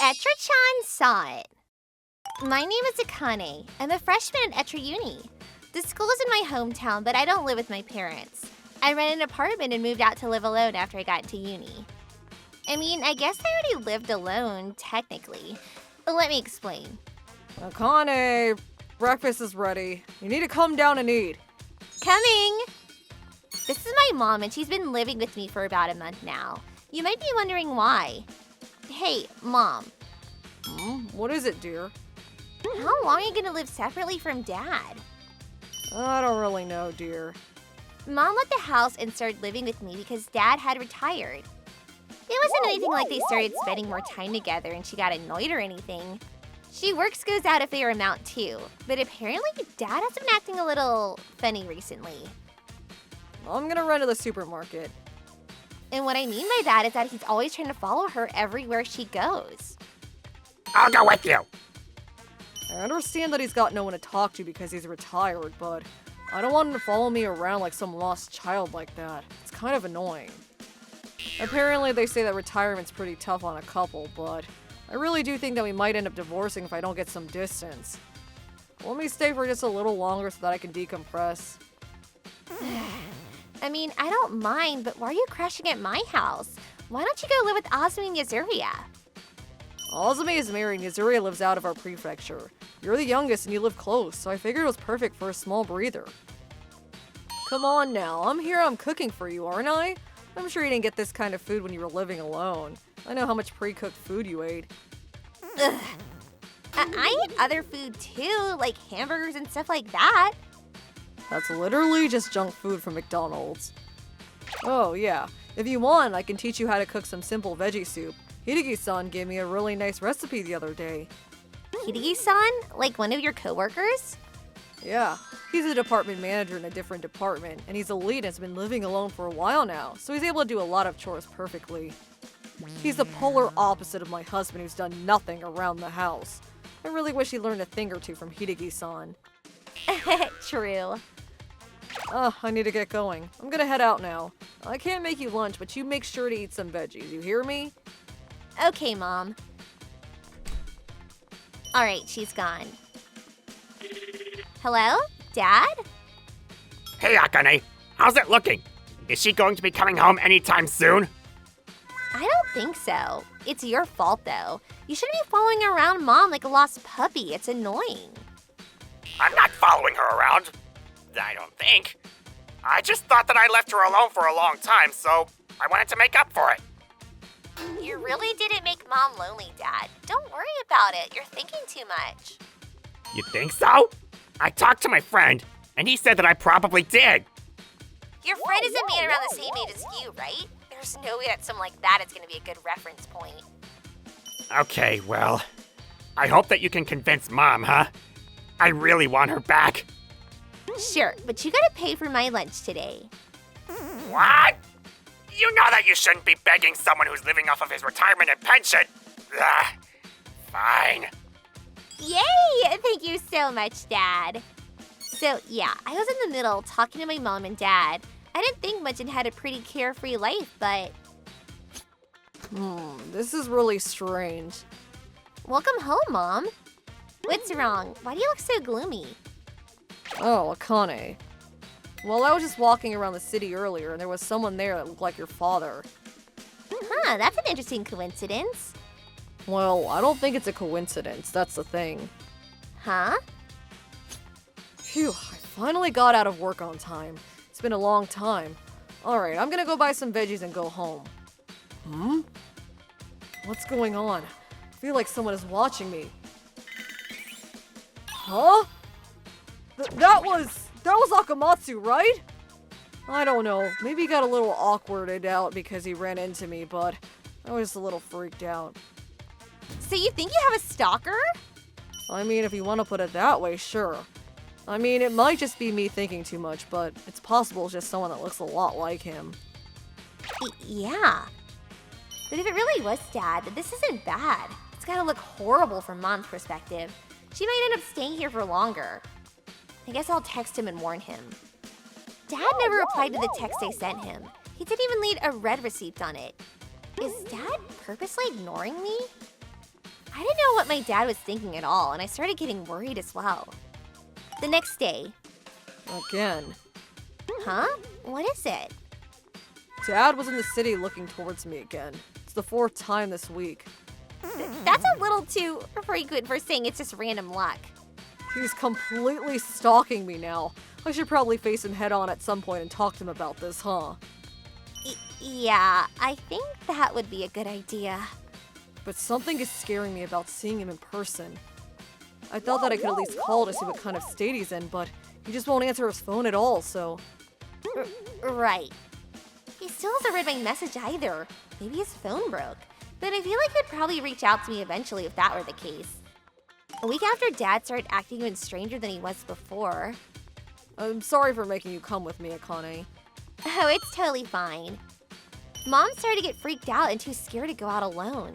Etra-chan saw it. My name is Akane. I'm a freshman at Etra Uni. The school is in my hometown, but I don't live with my parents. I rent an apartment and moved out to live alone after I got into uni. I mean, I guess I already lived alone, technically. But let me explain. Akane, breakfast is ready. You need to come down and eat. Coming! This is my mom, and she's been living with me for about a month now. You might be wondering why. Hey, Mom. What is it, dear? How long are you gonna live separately from Dad? I don't really know, dear. Mom left the house and started living with me because Dad had retired. It wasn't anything like they started spending more time together and she got annoyed or anything. She works goes out a fair amount too, but apparently Dad has been acting a little funny recently. I'm gonna run to the supermarket. And what I mean by that is that he's always trying to follow her everywhere she goes. I'll go with you. I understand that he's got no one to talk to because he's retired, but I don't want him to follow me around like some lost child like that. It's kind of annoying. Apparently they say that retirement's pretty tough on a couple, but I really do think that we might end up divorcing if I don't get some distance. Let me stay for just a little longer so that I can decompress. I mean, I don't mind, but why are you crashing at my house? Why don't you go live with Azumi and Yazuria? Azumi is married and Yazuria lives out of our prefecture. You're the youngest and you live close, so I figured it was perfect for a small breather. Come on now, I'm here, I'm cooking for you, aren't I? I'm sure you didn't get this kind of food when you were living alone. I know how much pre-cooked food you ate. Ugh. I eat other food too, like hamburgers and stuff like that. That's literally just junk food from McDonald's. Oh yeah, if you want, I can teach you how to cook some simple veggie soup. Hideki-san gave me a really nice recipe the other day. Hideki-san? Like one of your coworkers? Yeah, he's a department manager in a different department, and he's a lead and has been living alone for a while now, so he's able to do a lot of chores perfectly. He's the polar opposite of my husband who's done nothing around the house. I really wish he learned a thing or two from Hideki-san. True. I need to get going. I'm gonna head out now. I can't make you lunch, but you make sure to eat some veggies, you hear me? Okay, Mom. Alright, she's gone. Hello? Dad? Hey, Akane. How's it looking? Is she going to be coming home anytime soon? I don't think so. It's your fault, though. You shouldn't be following around Mom like a lost puppy. It's annoying. I'm not following her around. I don't think. I just thought that I left her alone for a long time, so I wanted to make up for it. You really didn't make Mom lonely, Dad. Don't worry about it. You're thinking too much. You think so? I talked to my friend, and he said that I probably did. Your friend is a man around the same age as you, right? There's no way that someone like that is going to be a good reference point. Okay, well, I hope that you can convince Mom, huh? I really want her back. Sure, but you gotta pay for my lunch today. What? You know that you shouldn't be begging someone who's living off of his retirement and pension. Ugh. Fine. Yay! Thank you so much, Dad. So, yeah, I was in the middle talking to my mom and dad. I didn't think much and had a pretty carefree life, but... This is really strange. Welcome home, Mom. What's wrong? Why do you look so gloomy? Oh, Akane. Well, I was just walking around the city earlier, and there was someone there that looked like your father. Huh, that's an interesting coincidence. Well, I don't think it's a coincidence, that's the thing. Huh? Phew, I finally got out of work on time. It's been a long time. Alright, I'm gonna go buy some veggies and go home. What's going on? I feel like someone is watching me. Huh? That was Akamatsu, right? I don't know. Maybe he got a little awkwarded out because he ran into me, but I was a little freaked out. So you think you have a stalker? I mean, if you want to put it that way, sure. I mean, it might just be me thinking too much, but it's possible it's just someone that looks a lot like him. Yeah. But if it really was Dad, then this isn't bad. It's gotta look horrible from Mom's perspective. She might end up staying here for longer. I guess I'll text him and warn him. Dad never replied to the text I sent him. He didn't even leave a red receipt on it. Is Dad purposely ignoring me? I didn't know what my dad was thinking at all, and I started getting worried as well. The next day. Again. Huh? What is it? Dad was in the city looking towards me again. It's the 4th time this week. That's a little too frequent for saying it's just random luck. He's completely stalking me now. I should probably face him head on at some point and talk to him about this, huh? Yeah, I think that would be a good idea. But something is scaring me about seeing him in person. I thought that I could at least call to see what kind of state he's in, but he just won't answer his phone at all, so... Right. He still hasn't read my message either. Maybe his phone broke. But I feel like he'd probably reach out to me eventually if that were the case. A week after Dad started acting even stranger than he was before. I'm sorry for making you come with me, Akane. Oh, it's totally fine. Mom started to get freaked out and too scared to go out alone.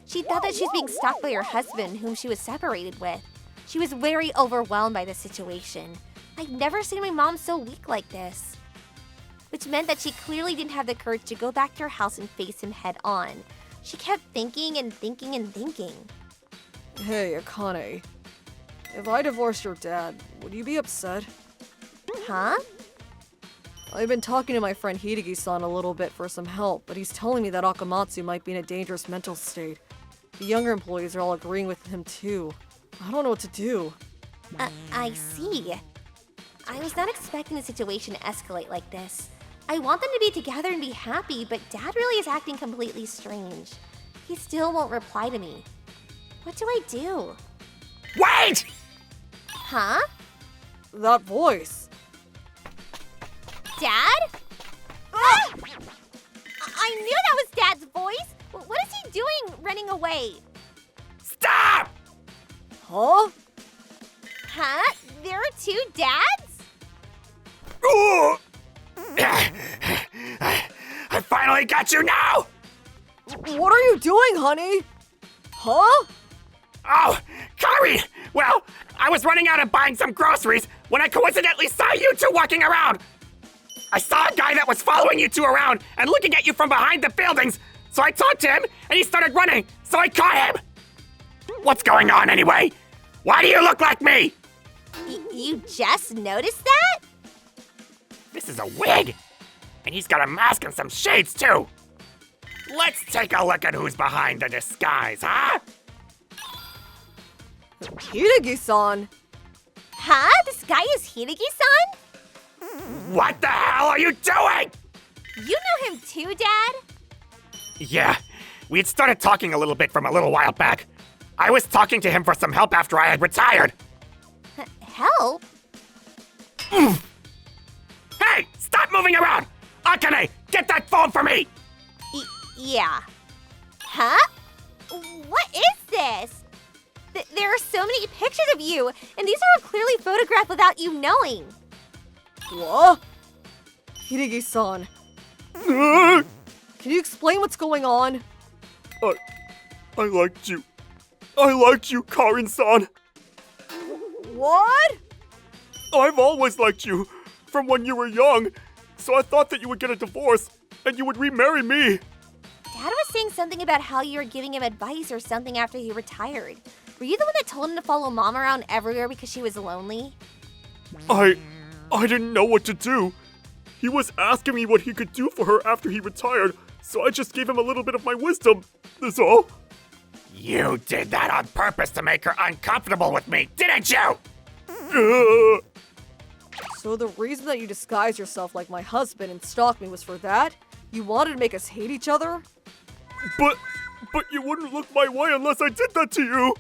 She thought that she was being stalked by her husband, whom she was separated with. She was very overwhelmed by the situation. I'd never seen my mom so weak like this. Which meant that she clearly didn't have the courage to go back to her house and face him head on. She kept thinking and thinking and thinking. Hey, Akane. If I divorced your dad, would you be upset? Huh? I've been talking to my friend Hidegi-san a little bit for some help, but he's telling me that Akamatsu might be in a dangerous mental state. The younger employees are all agreeing with him too. I don't know what to do. I see. I was not expecting the situation to escalate like this. I want them to be together and be happy, but Dad really is acting completely strange. He still won't reply to me. What do I do? Wait! Huh? That voice. Dad? Ah! I knew that was Dad's voice! What is he doing running away? Stop! Huh? Huh? There are 2 dads? Ooh! I finally got you now! What are you doing, honey? Huh? Oh, Kari! Well, I was running out and buying some groceries when I coincidentally saw you 2 walking around. I saw a guy that was following you 2 around and looking at you from behind the buildings. So I talked to him and he started running, so I caught him. What's going on anyway? Why do you look like me? You just noticed that? This is a wig. And he's got a mask and some shades too. Let's take a look at who's behind the disguise, huh? Hidegi-san. Huh? This guy is Hidegi-san? What the hell are you doing? You know him too, Dad? Yeah, we had started talking a little bit from a little while back. I was talking to him for some help after I had retired. Help? Hey, stop moving around! Akane, get that phone for me! Yeah. Huh? What is this? There are so many pictures of you, and these are all clearly photographed without you knowing. What? Hidegi-san. Can you explain what's going on? I liked you. I liked you, Karin-san. What? I've always liked you, from when you were young. So I thought that you would get a divorce, and you would remarry me. Dad was saying something about how you were giving him advice or something after he retired. Were you the one that told him to follow Mom around everywhere because she was lonely? I didn't know what to do. He was asking me what he could do for her after he retired, so I just gave him a little bit of my wisdom. That's all. You did that on purpose to make her uncomfortable with me, didn't you? So the reason that you disguised yourself like my husband and stalked me was for that? You wanted to make us hate each other? But you wouldn't look my way unless I did that to you.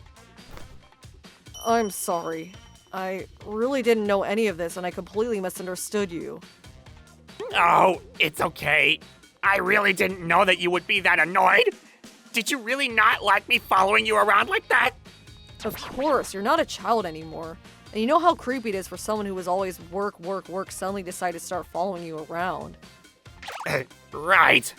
I'm sorry. I really didn't know any of this and I completely misunderstood you. Oh, it's okay. I really didn't know that you would be that annoyed. Did you really not like me following you around like that? Of course, you're not a child anymore. And you know how creepy it is for someone who was always work, suddenly decide to start following you around. Right.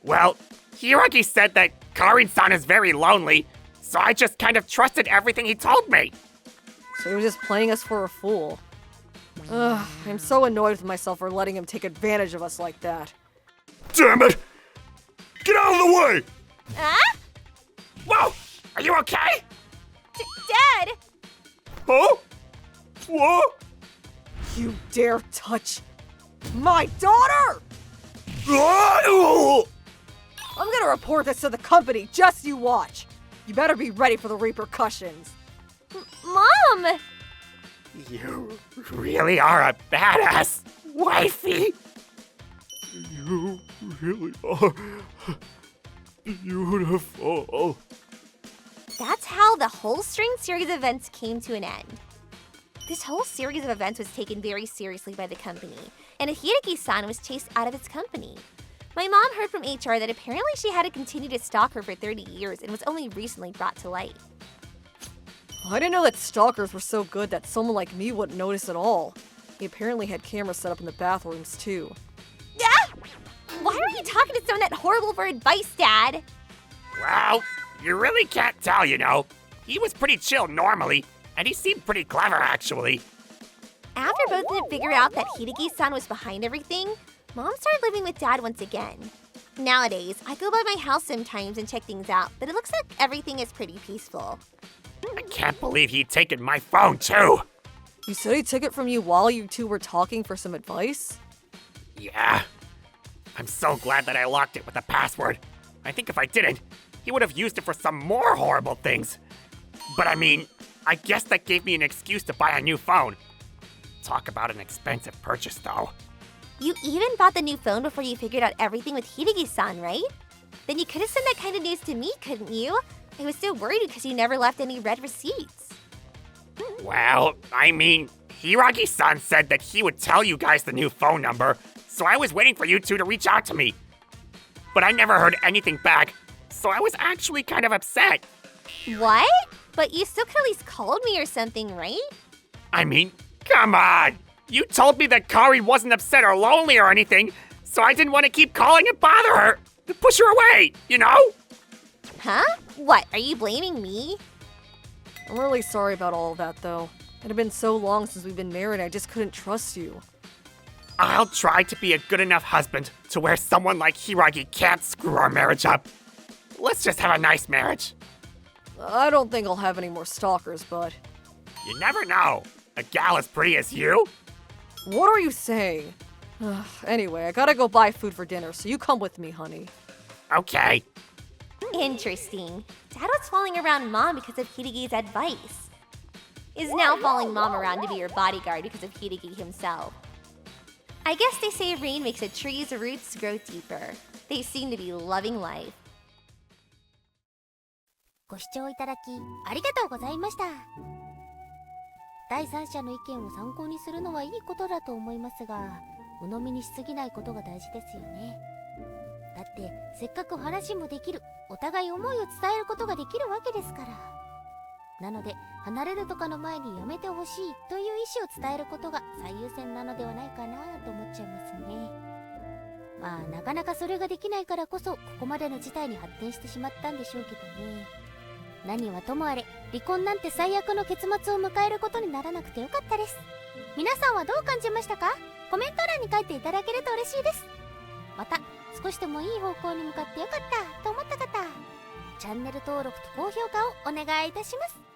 Well, Hiraki said that Karin-san is very lonely, so I just kind of trusted everything he told me. So he was just playing us for a fool. Ugh, I'm so annoyed with myself for letting him take advantage of us like that. Damn it! Get out of the way! Huh? Whoa! Are you okay? Dad! Huh? What? You dare touch my daughter! Oh! I'm gonna report this to the company, just you watch. You better be ready for the repercussions. Mom! You really are a badass, wifey. You really are beautiful. That's how the whole string series of events came to an end. This whole series of events was taken very seriously by the company, and Hideki-san was chased out of its company. My mom heard from HR that apparently she had to continue to stalk her for 30 years and was only recently brought to light. I didn't know that stalkers were so good that someone like me wouldn't notice at all. He apparently had cameras set up in the bathrooms too. Yeah? Why are you talking to someone that horrible for advice, Dad? Well, you really can't tell, you know. He was pretty chill normally, and he seemed pretty clever actually. After both of them figured out that Hideki-san was behind everything, Mom started living with Dad once again. Nowadays, I go by my house sometimes and check things out, but it looks like everything is pretty peaceful. I can't believe he'd taken my phone too. You said he took it from you while you two were talking for some advice? Yeah. I'm so glad that I locked it with a password. I think if I didn't, he would have used it for some more horrible things. But I mean, I guess that gave me an excuse to buy a new phone. Talk about an expensive purchase though. You even bought the new phone before you figured out everything with Hideki-san, right? Then you could have sent that kind of news to me, couldn't you? I was so worried because you never left any red receipts. Well, I mean, Hiragi-san said that he would tell you guys the new phone number, so I was waiting for you two to reach out to me. But I never heard anything back, so I was actually kind of upset. What? But you still could at least called me or something, right? I mean, come on! You told me that Kari wasn't upset or lonely or anything, so I didn't want to keep calling and bother her. To push her away, you know? Huh? What, are you blaming me? I'm really sorry about all of that though. It had been so long since we've been married, I just couldn't trust you. I'll try to be a good enough husband to where someone like Hiragi can't screw our marriage up. Let's just have a nice marriage. I don't think I'll have any more stalkers, but... You never know. A gal as pretty as you? What are you saying? Anyway, I gotta go buy food for dinner, so you come with me, honey. Okay. Interesting. Dad was following around Mom because of Hidegi's advice. Is now following Mom around to be her bodyguard because of Hidegi himself. I guess they say rain makes a tree's roots grow deeper. They seem to be loving life. ご視聴いただきありがとうございました。第三者の意見を参考にするのはいいことだと思いますが、鵜呑みにしすぎないことが大事ですよね。だってせっかく話もできる、お互い思いを伝えることができるわけですから。なので離れるとかの前にやめてほしいという意思を伝えることが最優先なのではないかなと思っちゃいますね。まあなかなかそれができないからこそここまでの事態に発展してしまったんでしょうけどね。何はともあれ離婚なんて最悪の結末を迎えることにならなくてよかったです。皆さんはどう感じましたか？コメント欄に書いていただけると嬉しいです。また少しでもいい方向に向かってよかったと思った方、チャンネル登録と高評価をお願いいたします。